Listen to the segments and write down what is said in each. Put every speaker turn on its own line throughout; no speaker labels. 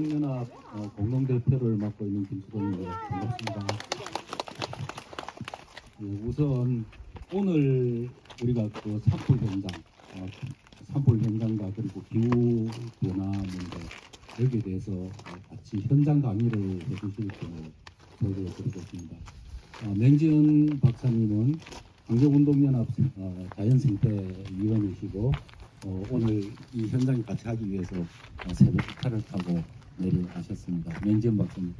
연합 공동대표를 맡고 있는 김수동입니다. 반갑습니다. 우선 오늘 우리가 그 산불 현장과 그리고 기후 변화 문제 여기에 대해서 같이 현장 강의를 해주실 분을 소개해 드리겠습니다. 맹지은 박사님은 환경운동연합 자연생태위원이시고 오늘 이 현장에 같이 하기 위해서 새벽 기차를 타고 내려가셨습니다. 맹지은 박사님.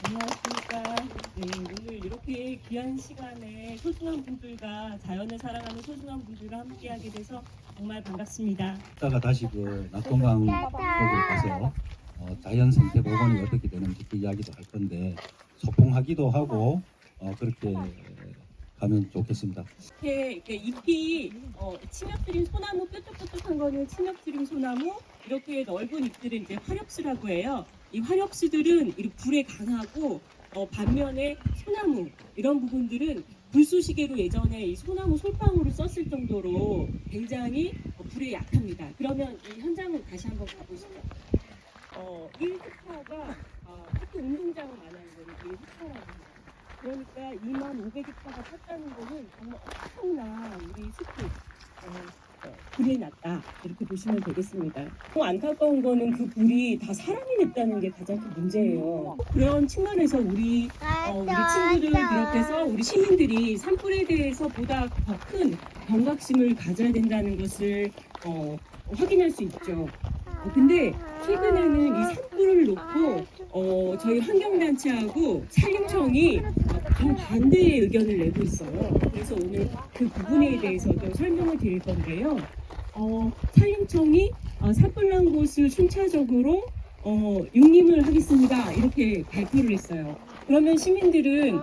안녕하십니까. 네, 오늘 이렇게 귀한 시간에 소중한 분들과 자연을 사랑하는 소중한 분들과 함께하게 돼서 정말 반갑습니다.
이따가 다시 그 낙동강 쪽으로 가서 자연생태복원이 어떻게 되는지 그 이야기도 할 건데 소풍하기도 하고 그렇게 가면 좋겠습니다.
이렇게 잎이 침엽들인 소나무 뾰족뾰족한 거는 침엽들인 소나무, 이렇게 넓은 잎들은 이제 화렵수라고 해요. 이 화렵수들은 이렇게 불에 강하고 반면에 소나무 이런 부분들은 불쏘시개로 예전에 이 소나무 솔방울을 썼을 정도로 굉장히 불에 약합니다. 그러면 이 현장을 다시 한번 가보시죠. 1헥타가 특히 운동장은 많아요. 1헥타라고 합니다. 그러니까 2500헥타가 탔다는 거는 정말 엄청난 우리 숲이 불이 났다 이렇게 보시면 되겠습니다. 안타까운 거는 그 불이 다 사람이 냈다는 게 가장 큰 문제예요. 그런 측면에서 우리 친구들 비롯해서 우리 시민들이 산불에 대해서 보다 더 큰 경각심을 가져야 된다는 것을 확인할 수 있죠. 근데 최근에는 이 산불을 놓고 저희 환경단체하고 산림청이 정반대의 의견을 내고 있어요. 그래서 오늘 그 부분에 대해서도 설명을 드릴 건데요. 산림청이 산불 난 곳을 순차적으로 육림을 하겠습니다. 이렇게 발표를 했어요. 그러면 시민들은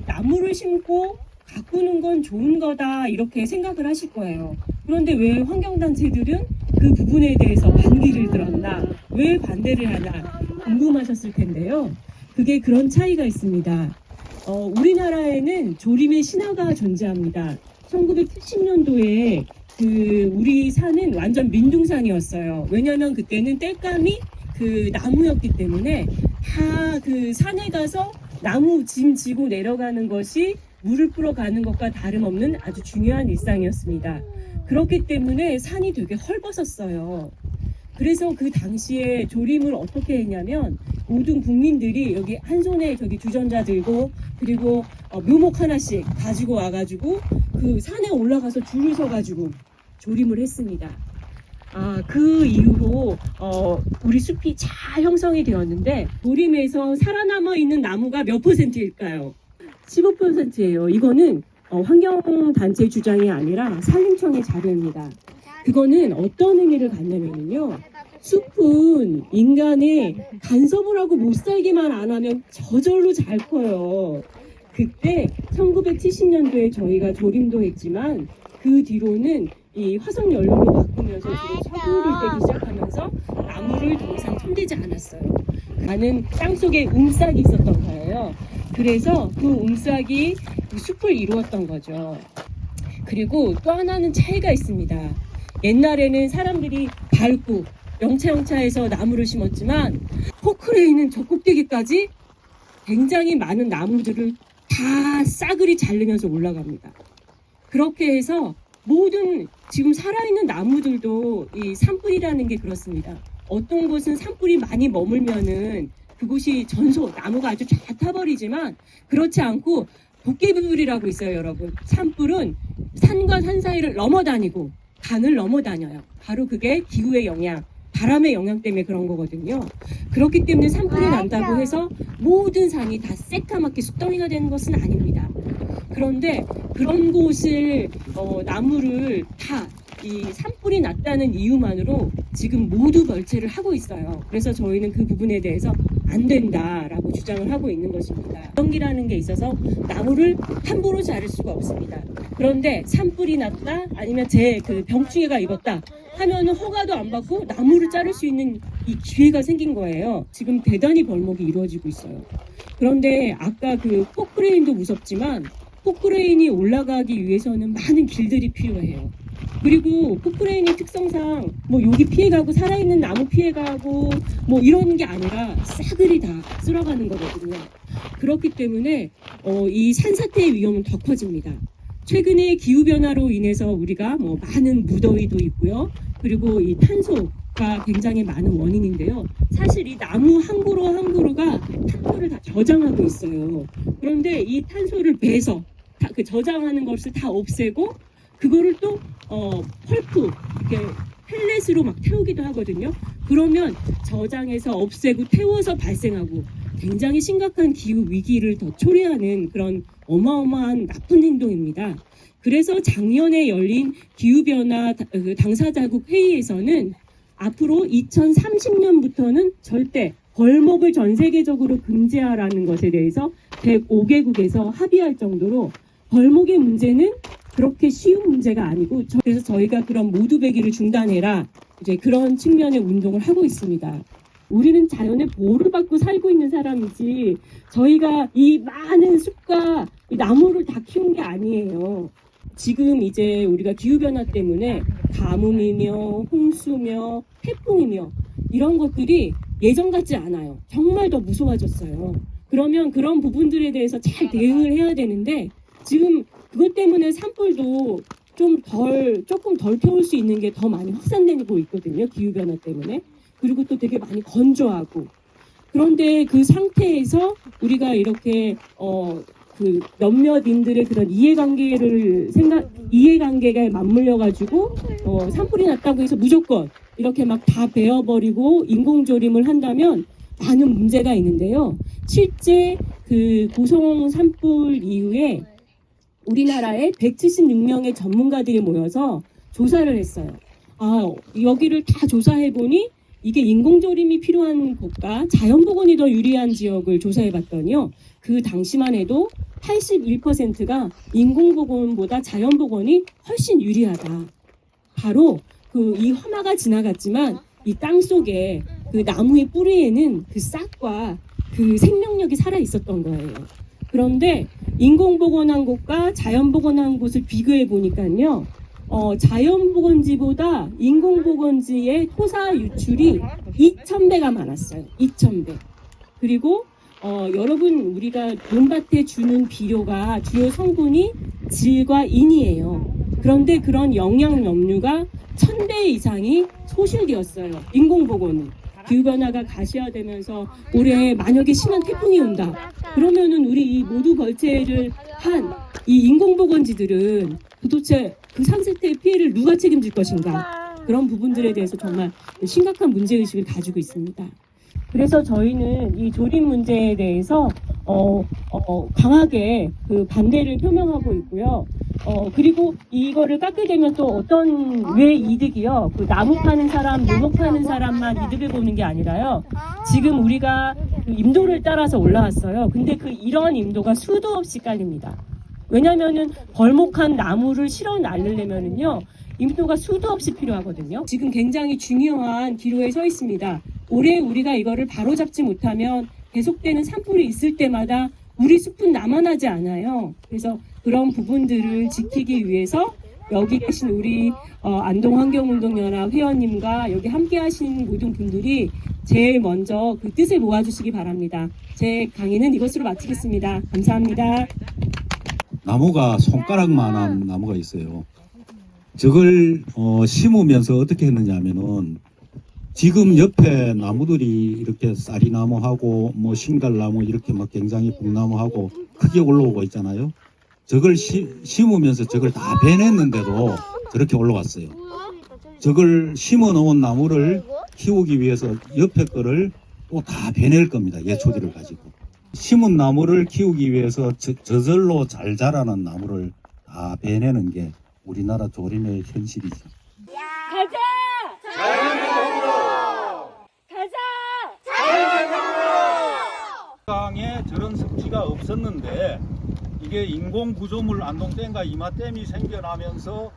나무를 심고 가꾸는 건 좋은 거다 이렇게 생각을 하실 거예요. 그런데 왜 환경단체들은 그 부분에 대해서 반기를 들었나, 왜 반대를 하나 궁금하셨을 텐데요. 그게 그런 차이가 있습니다. 우리나라에는 조림의 신화가 존재합니다. 1970년도에 우리 산은 완전 민둥산이었어요. 왜냐하면 그때는 땔감이 그 나무였기 때문에 다 그 산에 가서 나무 짐 지고 내려가는 것이 물을 뿌러 가는 것과 다름없는 아주 중요한 일상이었습니다. 그렇기 때문에 산이 되게 헐벗었어요. 그래서 그 당시에 조림을 어떻게 했냐면 모든 국민들이 여기 한 손에 저기 주전자 들고 그리고 묘목 하나씩 가지고 와가지고 그 산에 올라가서 줄을 서가지고 조림을 했습니다. 그 이후로 우리 숲이 잘 형성이 되었는데 조림에서 살아남아 있는 나무가 몇 %일까요? 15%예요. 이거는 환경단체 주장이 아니라 산림청의 자료입니다. 그거는 어떤 의미를 갖냐면요. 숲은 인간의 간섭을 하고 못 살기만 안 하면 저절로 잘 커요. 그때 1970년도에 저희가 조림도 했지만 그 뒤로는 이 화석 연료로 바꾸면서 주로 석유를 떼기 시작하면서 나무를 더 이상 손대지 않았어요. 나는 땅속에 움싹이 있었던 거예요. 그래서 그 움싹이 숲을 이루었던 거죠. 그리고 또 하나는 차이가 있습니다. 옛날에는 사람들이 밟고 영차영차해서 나무를 심었지만 포크레인은 저 꼭대기까지 굉장히 많은 나무들을 다 싸그리 자르면서 올라갑니다. 그렇게 해서 모든 지금 살아있는 나무들도 이 산불이라는 게 그렇습니다. 어떤 곳은 산불이 많이 머물면은 그곳이 나무가 아주 쫙 타버리지만 그렇지 않고 도깨비불이라고 있어요, 여러분. 산불은 산과 산 사이를 넘어다니고 강을 넘어다녀요. 바로 그게 기후의 영향, 바람의 영향 때문에 그런 거거든요. 그렇기 때문에 산불이 난다고 해서 모든 산이 다 새까맣게 쑥덩이가 되는 것은 아닙니다. 그런데 그런 곳을 나무를 다 이 산불이 났다는 이유만으로 지금 모두 벌채를 하고 있어요. 그래서 저희는 그 부분에 대해서 안 된다라고 주장을 하고 있는 것입니다. 연기라는 게 있어서 나무를 함부로 자를 수가 없습니다. 그런데 산불이 났다 아니면 그 병충해가 입었다 하면은 허가도 안 받고 나무를 자를 수 있는 이 기회가 생긴 거예요. 지금 대단히 벌목이 이루어지고 있어요. 그런데 아까 그 포크레인도 무섭지만 포크레인이 올라가기 위해서는 많은 길들이 필요해요. 그리고 포크레인의 특성상 뭐 여기 피해가고 살아있는 나무 피해가고 뭐 이런 게 아니라 싸그리 다 쓸어가는 거거든요. 그렇기 때문에 이 산사태의 위험은 더 커집니다. 최근에 기후변화로 인해서 우리가 뭐 많은 무더위도 있고요. 그리고 이 탄소가 굉장히 많은 원인인데요. 사실 이 나무 한 그루 한 그루가 탄소를 다 저장하고 있어요. 그런데 이 탄소를 베서 그 저장하는 것을 다 없애고 그거를 또 펄프 이렇게 펠렛으로 막 태우기도 하거든요. 그러면 저장해서 없애고 태워서 발생하고 굉장히 심각한 기후 위기를 더 초래하는 그런 어마어마한 나쁜 행동입니다. 그래서 작년에 열린 기후변화 당사자국 회의에서는 앞으로 2030년부터는 절대 벌목을 전 세계적으로 금지하라는 것에 대해서 105개국에서 합의할 정도로 벌목의 문제는 그렇게 쉬운 문제가 아니고 그래서 저희가 그런 모두배기를 중단해라 이제 그런 측면의 운동을 하고 있습니다. 우리는 자연의 보호를 받고 살고 있는 사람이지 저희가 이 많은 숲과 이 나무를 다 키운 게 아니에요. 지금 이제 우리가 기후변화 때문에 가뭄이며 홍수며 태풍이며 이런 것들이 예전 같지 않아요. 정말 더 무서워졌어요. 그러면 그런 부분들에 대해서 잘 대응을 해야 되는데 지금 그것 때문에 산불도 조금 덜 태울 수 있는 게 더 많이 확산되고 있거든요. 기후변화 때문에. 그리고 또 되게 많이 건조하고. 그런데 그 상태에서 우리가 이렇게 그 몇몇인들의 그런 이해관계가 맞물려가지고 산불이 났다고 해서 무조건 이렇게 막 다 베어버리고 인공조림을 한다면 많은 문제가 있는데요. 실제 그 고성 산불 이후에 우리나라에 176명의 전문가들이 모여서 조사를 했어요. 여기를 다 조사해보니 이게 인공조림이 필요한 곳과 자연복원이 더 유리한 지역을 조사해봤더니요. 그 당시만 해도 81%가 인공복원보다 자연복원이 훨씬 유리하다. 바로 이 화마가 지나갔지만 이 땅 속에 그 나무의 뿌리에는 그 싹과 그 생명력이 살아 있었던 거예요. 그런데 인공복원한 곳과 자연복원한 곳을 비교해 보니까요. 자연복원지보다 인공복원지의 토사 유출이 2,000배가 많았어요. 2,000배. 그리고 여러분 우리가 논밭에 주는 비료가 주요 성분이 질과 인이에요. 그런데 그런 영양 염류가 1,000배 이상이 소실되었어요. 인공복원은. 기후변화가 가시화되면서 올해 만약에 심한 태풍이 온다. 그러면은 우리 이 모두 벌채를 한 이 인공복원지들은 도대체 그 산사태의 피해를 누가 책임질 것인가? 그런 부분들에 대해서 정말 심각한 문제의식을 가지고 있습니다. 그래서 저희는 이 조림 문제에 대해서 강하게 그 반대를 표명하고 있고요. 그리고 이거를 깎게 되면 또 왜 이득이요? 그 나무 파는 사람, 묘목 파는 사람만 이득을 보는 게 아니라요. 지금 우리가 그 임도를 따라서 올라왔어요. 근데 이런 임도가 수도 없이 깔립니다. 왜냐면은 벌목한 나무를 실어 날리려면은요. 임도가 수도 없이 필요하거든요. 지금 굉장히 중요한 기로에 서 있습니다. 올해 우리가 이거를 바로잡지 못하면 계속되는 산불이 있을 때마다 우리 숲은 남아나지 않아요. 그래서 그런 부분들을 지키기 위해서 여기 계신 우리 안동환경운동연합 회원님과 여기 함께 하신 모든 분들이 제일 먼저 그 뜻을 모아주시기 바랍니다. 제 강의는 이것으로 마치겠습니다. 감사합니다.
나무가 손가락만한 나무가 있어요. 저걸 심으면서 어떻게 했느냐 하면은 지금 옆에 나무들이 이렇게 쌀이나무하고 뭐 신갈나무 이렇게 막 굉장히 북나무하고 크게 올라오고 있잖아요. 저걸 심으면서 저걸 다 베냈는데도 저렇게 올라왔어요. 저걸 심어 놓은 나무를 키우기 위해서 옆에 거를 또 다 베낼 겁니다. 예초지를 가지고. 심은 나무를 키우기 위해서 저절로 잘 자라는 나무를 다 베내는 게 우리나라 조림의 현실이죠.
가자! 자연의
강에 저런 습지가 없었는데 이게 인공 구조물 안동댐과 이마댐이 생겨나면서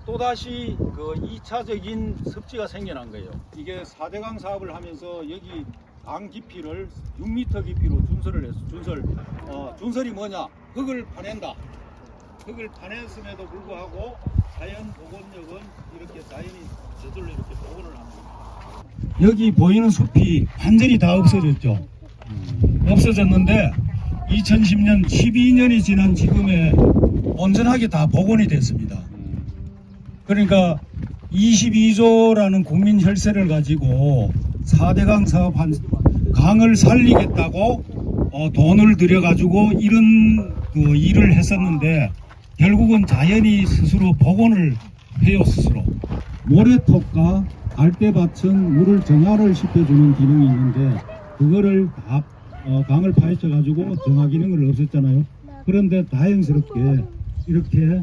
또다시 그 2차적인 습지가 생겨난 거예요. 이게 4대강 사업을 하면서 여기 강 깊이를 6m 깊이로 준설을 했어. 준설이 뭐냐? 흙을 파낸다. 흙을 파냈음에도 불구하고 자연 복원력은 이렇게 자연이 저절로 이렇게 복원을 합니다. 여기 보이는 숲이 완전히 다 없어졌죠. 없어졌는데 2010년 12년이 지난 지금에 온전하게 다 복원이 됐습니다. 그러니까 22조라는 국민 혈세를 가지고 4대강 사업 강을 살리겠다고 돈을 들여가지고 이런 그 일을 했었는데 결국은 자연이 스스로 복원을 해요. 스스로 모래톱과 갈대밭은 물을 정화를 시켜주는 기능이 있는데 그거를 다 강을 파헤쳐 가지고 정화 기능을 없앴잖아요. 그런데 다행스럽게 이렇게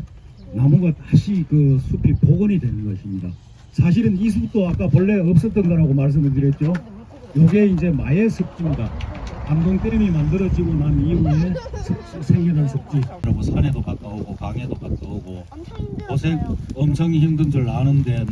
나무가 다시 그 숲이 복원이 되는 것입니다. 사실은 이 숲도 아까 본래 없었던 거라고 말씀을 드렸죠. 요게 이제 마의 습지입니다. 감동댐이 만들어지고 난 이후에 생겨난 습지. 그리고 산에도 갔다 오고 강에도 갔다 오고 고생 엄청 힘든 줄 아는데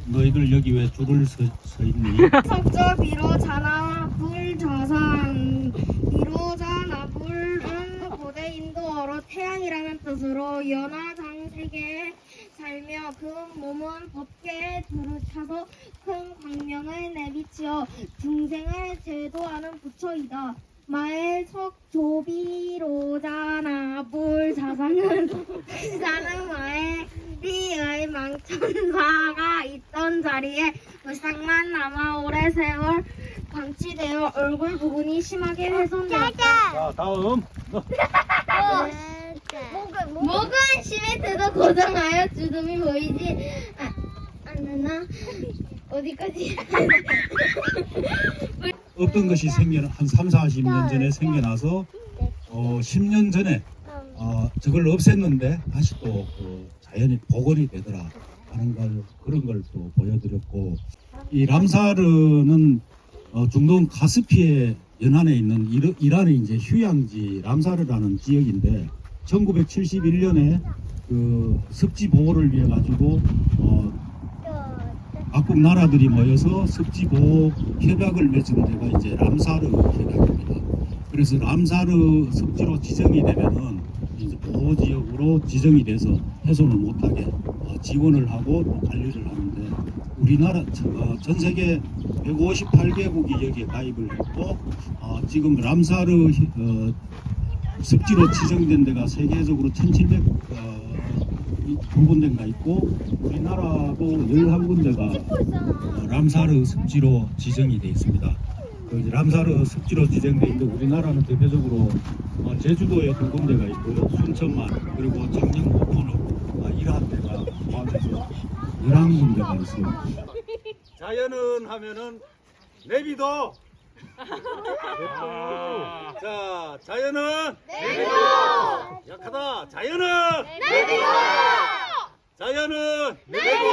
너희들 여기 왜 줄을 서 있니?
석조 비로자나 불자산 비로자나 불은 고대 인도어로 태양이라는 뜻으로 연화장세계에 살며 그 몸은 법계에 두루차서 큰 광명을 내비치어 중생을 제도하는 부처이다. 마의 석조비로자나 불자산은 자는 마의 리의 망천사가 있던 자리에 불상만 남아 오래 세월 방치되어 얼굴 부분이 심하게 훼손되었다.
자 다음.
목은 시멘트도 고정하여 주름이 보이지 않나? 어디까지?
없던 것이 한 3, 40년 전에 생겨나서 10년 전에 저걸 없앴는데 다시 또 자연이 복원이 되더라 하는 걸 그런 걸 또 보여드렸고 이 람사르는 중동 카스피해 연안에 있는 이란의 이제 휴양지 람사르라는 지역인데 1971년에 그 습지 보호를 위해 가지고 각국 나라들이 모여서 습지 보호 협약을 맺은 데가 이제 람사르 협약입니다. 그래서 람사르 습지로 지정이 되면은 이제 보호 지역으로 지정이 돼서 훼손을 못하게 지원을 하고 또 관리를 하는데 우리나라 전 세계 158개국이 여기에 가입을 했고 지금 람사르 습지로 지정된 데가 세계적으로 1700 군데가 있고 우리나라도 11군데가 람사르 습지로 지정이 되어 있습니다. 그 람사르 습지로 지정되어 있는데 우리나라는 대표적으로 제주도에 2군데가 있고요. 순천만 그리고 정녕 오포로 이러한 데가 포함해서 11군데가 있어요. 자연은 하면은 내비도 자 자연은 내비도 약하다 자연은 내비도 자연은 내비도